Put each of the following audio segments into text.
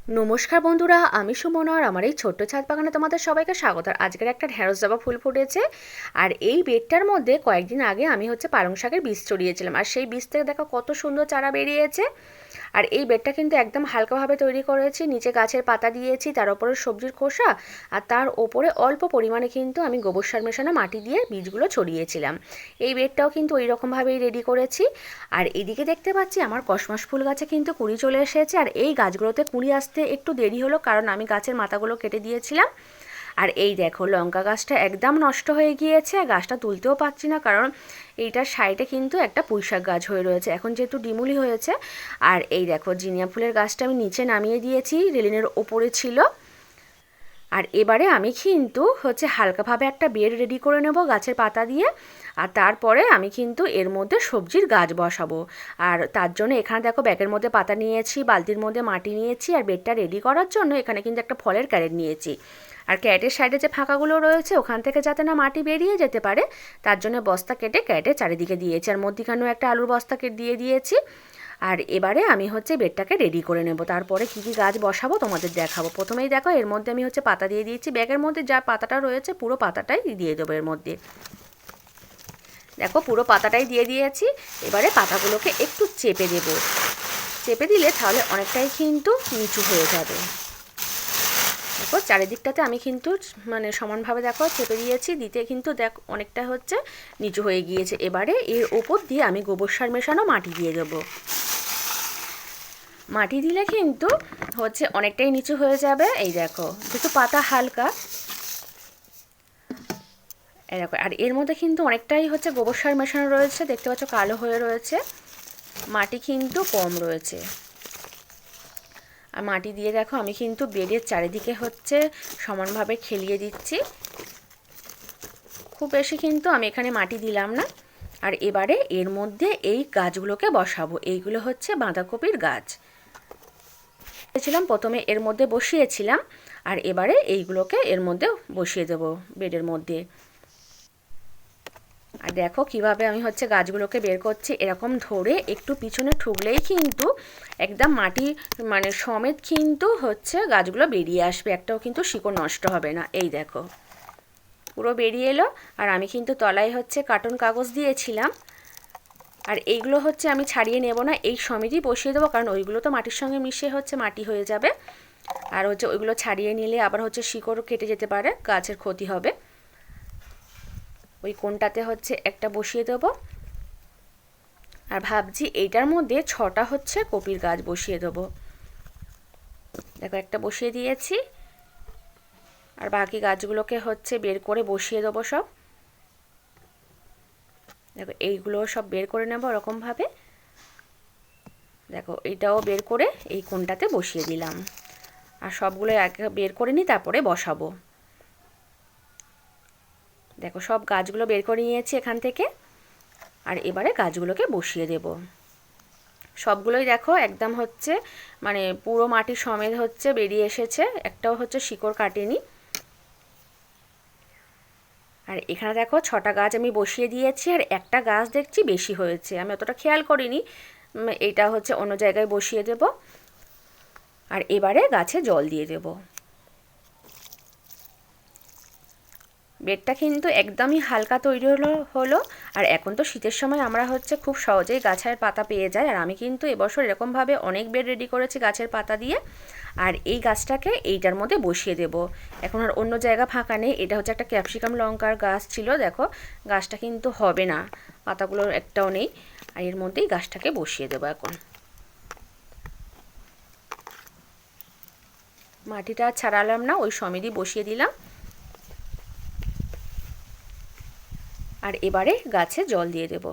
নমস্কার বন্ধুরা, আমি সুমনা আর আমার এই ছোট্ট ছাদ বাগানে তোমাদের সবাইকে স্বাগত। আর আজকের একটা ঢেঁড়স জবা ফুল ফুটেছে। আর এই বেডটার মধ্যে কয়েকদিন আগে আমি পালং শাকের বীজ ছড়িয়েছিলাম, আর সেই বীজ থেকে দেখো কত সুন্দর চারা বেরিয়েছে। আর এই বেডটা কিন্তু একদম হালকাভাবে তৈরি করেছি, নিচে গাছের পাতা দিয়েছি, তার উপরে সবজির খোসা, আর তার ওপরে অল্প পরিমাণে কিন্তু আমি গোবর সার মেশানো মাটি দিয়ে বীজগুলো ছড়িয়েছিলাম। এই বেডটাও কিন্তু ওই রকমভাবেই রেডি করেছি। আর এদিকে দেখতে পাচ্ছি আমার কসমাস ফুল গাছে কিন্তু কুঁড়ি চলে এসেছে। আর এই গাছগুলোতে কুঁড়ি আসতে একটু দেরি হলো, কারণ আমি গাছের মাথাগুলো কেটে দিয়েছিলাম। আর এই দেখো লঙ্কা গাছটা একদম নষ্ট হয়ে গিয়েছে, গাছটা তুলতেও পারছি না, কারণ এইটার সাইডে কিন্তু একটা পুঁইশাক গাছ হয়ে রয়েছে, এখন যেহেতু ডিমুলি হয়েছে। আর এই দেখো জিনিয়া ফুলের গাছটা আমি নিচে নামিয়ে দিয়েছি, রেলিনের ওপরে ছিল। আর এবারে আমি কিন্তু হালকাভাবে একটা বেড রেডি করে নেব গাছের পাতা দিয়ে। আর তারপরে আমি কিন্তু এর মধ্যে সবজির গাছ বসাবো। আর তার জন্য এখানে দেখো ব্যাগের মধ্যে পাতা নিয়েছি, বালতির মধ্যে মাটি নিয়েছি, আর বেডটা রেডি করার জন্য এখানে কিন্তু একটা ফলের ক্যারেট নিয়েছি। আর ক্যারেটের সাইডে যে ফাঁকাগুলো রয়েছে ওখান থেকে যাতে না মাটি বেরিয়ে যেতে পারে, তার জন্য বস্তা কেটে ক্যারেটের চারিদিকে দিয়েছি, আর মধ্যিখানেও একটা আলুর বস্তা কেটে দিয়ে দিয়েছি। আর এবারে আমি বেডটাকে রেডি করে নেব, তারপরে কী কী গাছ বসাবো তোমাদের দেখাবো। প্রথমেই দেখো এর মধ্যে আমি পাতা দিয়ে দিয়েছি, ব্যাগের মধ্যে যা পাতাটা রয়েছে পুরো পাতাটাই দিয়ে দেবো এর মধ্যে। দেখো পুরো পাতাটাই দিয়ে দিয়েছি। এবারে পাতাগুলোকে একটু চেপে দেব, চেপে দিলে তাহলে অনেকটাই কিন্তু নিচু হয়ে যাবে। দেখো চারিদিকটাতে আমি কিন্তু সমানভাবে দেখো চেপে দিয়েছি, দিতে কিন্তু দেখো অনেকটা নিচু হয়ে গিয়েছে। এবারে এর ওপর দিয়ে আমি গোবর সার মেশানো মাটি দিয়ে দেবো। মাটি দিলে কিন্তু অনেকটাই নিচু হয়ে যাবে। এই দেখো যেহেতু পাতা হালকা, এই দেখো, আর এর মধ্যে কিন্তু অনেকটাই গোবর সার মেশানো রয়েছে, দেখতে পাচ্ছ কালো হয়ে রয়েছে, মাটি কিন্তু কম রয়েছে। আর মাটি দিয়ে দেখো আমি কিন্তু বেডের চারিদিকে সমানভাবে খেলিয়ে দিচ্ছি, খুব বেশি কিন্তু আমি এখানে মাটি দিলাম না। আর এবারে এর মধ্যে এই গাছগুলোকে বসাবো, এইগুলো বাঁধাকপির গাছ প্রথমে এর মধ্যে বসিয়েছিলাম, আর এবারে এইগুলোকে এর মধ্যে বসিয়ে দেব বেডের মধ্যে। আর দেখো কিভাবে আমি গাছগুলোকে বের করছি, এরকম ধরে একটু পিছনে ঠুকলেই কিন্তু একদম মাটি সমেত কিন্তু গাছগুলো বেরিয়ে আসবে, একটাও কিন্তু শিকড় নষ্ট হবে না। এই দেখো পুরো বেরিয়ে এলো। আর আমি কিন্তু তলায় কার্টন কাগজ দিয়েছিলাম, আর এইগুলো আমি ছাড়িয়ে নেব না, এই সমেতই বসিয়ে দেবো, কারণ ওইগুলো তো মাটির সঙ্গে মিশে মাটি হয়ে যাবে। আর ওইগুলো ছাড়িয়ে নিলে আবার শিকড় কেটে যেতে পারে, গাছের ক্ষতি হবে। ওই কোণটাতে একটা বসিয়ে দেব। আর ভাবছি এইটার মধ্যে 6টা কপির গাছ বসিয়ে দেবো। দেখো একটা বসিয়ে দিয়েছি, আর বাকি গাছগুলোকে বের করে বসিয়ে দেবো সব। দেখো এইগুলো সব বের করে নেব ওরকমভাবে। দেখো এইটাও বের করে এই কোণটাতে বসিয়ে দিলাম, আর সবগুলো বের করে নিই তারপরে বসাবো। দেখো সব গাছগুলো বের করে নিয়েছি এখান থেকে, আর এবারে গাছগুলোকে বসিয়ে দেব। সবগুলোই দেখো একদম পুরো মাটি সমেত বেরিয়ে এসেছে, একটাও শিকড় কাটেনি। আর এখানে দেখো 6টা গাছ আমি বসিয়ে দিয়েছি, আর একটা গাছ দেখছি বেশি হয়েছে, আমি অতটা খেয়াল করিনি, এটা অন্য জায়গায় বসিয়ে দেব। আর এবারে গাছে জল দিয়ে দেব। বেডটা কিন্তু একদমই হালকা তৈরি হলো। আর এখন তো শীতের সময় আমরা খুব সহজেই গাছের পাতা পেয়ে যাই, আর আমি কিন্তু এবছর এরকমভাবে অনেক বেড রেডি করেছি গাছের পাতা দিয়ে। আর এই গাছটাকে এইটার মধ্যে বসিয়ে দেব, এখন আর অন্য জায়গা ফাঁকা নেই। এটা একটা ক্যাপসিকাম লঙ্কার গাছ ছিল, দেখো গাছটা কিন্তু হবে না, পাতাগুলোর একটাও নেই। আর এর মধ্যেই গাছটাকে বসিয়ে দেবো। এখন মাটিটা ছাড়ালাম না, ওই সমেতই বসিয়ে দিলাম। আর এবারে গাছে জল দিয়ে দেব।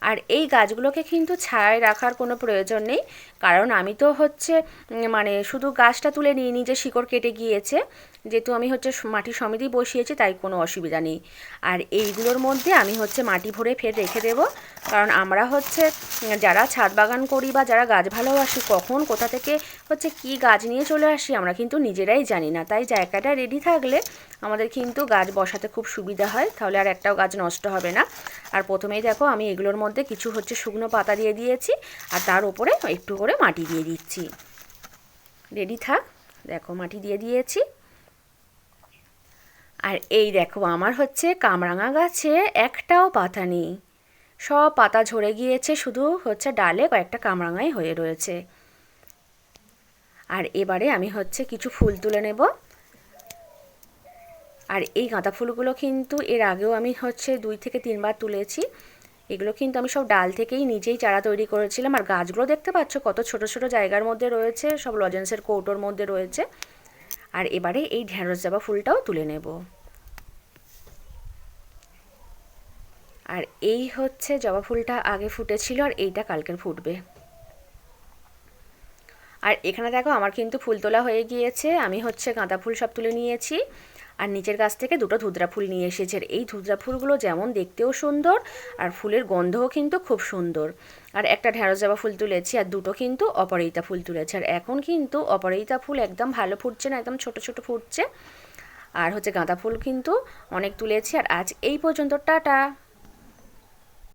আর এই গাছগুলোকে কিন্তু ছায়ায় রাখার কোনো প্রয়োজন নেই, কারণ আমি তো শুধু গাছটা তুলে নিয়ে নিজে শিকড় কেটে গিয়েছে, যেহেতু আমি মাটি সমেতই বসিয়েছি, তাই কোনো অসুবিধা নেই। আর এইগুলোর মধ্যে আমি মাটি ভরে ফের রেখে দেব, কারণ আমরা যারা ছাদ বাগান করি বা যারা গাছ ভালোবাসি, কখন কোথা থেকে কি গাছ নিয়ে চলে আসি আমরা কিন্তু নিজেরাই জানি না। তাই জায়গাটা রেডি থাকলে আমাদের কিন্তু গাছ বসাতে খুব সুবিধা হয়, তাহলে আর একটাও গাছ নষ্ট হবে না। আর প্রথমেই দেখো আমি এগুলোর মধ্যে কিছু শুকনো পাতা দিয়ে দিয়েছি, আর তার উপরে একটু করে মাটি দিয়ে দিচ্ছি। রেডি থাক। দেখো মাটি দিয়ে দিয়েছি। আর এই দেখো আমার হচ্ছে কামরাঙা গাছে একটাও পাতা নেই, সব পাতা ঝরে গিয়েছে, শুধু হচ্ছে ডালে কয়েকটা কামরাঙাই হয়ে রয়েছে। আর এবারে আমি হচ্ছে কিছু ফুল তুলে নেব। আর এই গাঁদা ফুলগুলো কিন্তু এর আগেও আমি হচ্ছে 2 থেকে 3 বার তুলেছি। এগুলো কিন্তু আমি সব ডাল থেকেই নিজেই চারা তৈরি করেছিলাম। আর গাছগুলো দেখতে পাচ্ছ কত ছোট ছোট জায়গার মধ্যে রয়েছে, সব লজেন্সের কৌটোর মধ্যে রয়েছে। আর এবারে এই ঢ্যাঁড়স জবা ফুলটাও তুলে নেব। আর এই হচ্ছে জবা ফুলটা আগে ফুটেছিল, আর এইটা কালকের ফুটবে। আর এখানে দেখো আমার কিন্তু ফুল তোলা হয়ে গিয়েছে। আমি হচ্ছে গাঁদা ফুল সব তুলে নিয়েছি, আর নিচের গাছ থেকে 2টো ধুতরা ফুল নিয়ে এসেছে। আর এই ধুতরা ফুলগুলো যেমন দেখতেও সুন্দর, আর ফুলের গন্ধও কিন্তু খুব সুন্দর। আর একটা ঢ্যাঁড়স জবা ফুল তুলেছি, আর 2টো কিন্তু অপরাজিতা ফুল তুলেছি। আর এখন কিন্তু অপরাজিতা ফুল একদম ভালো ফুটছে না, একদম ছোট ছোট ফুটছে। আর হচ্ছে গাঁদা ফুল কিন্তু অনেক তুলেছি। আর আজ এই পর্যন্ত, টাটা।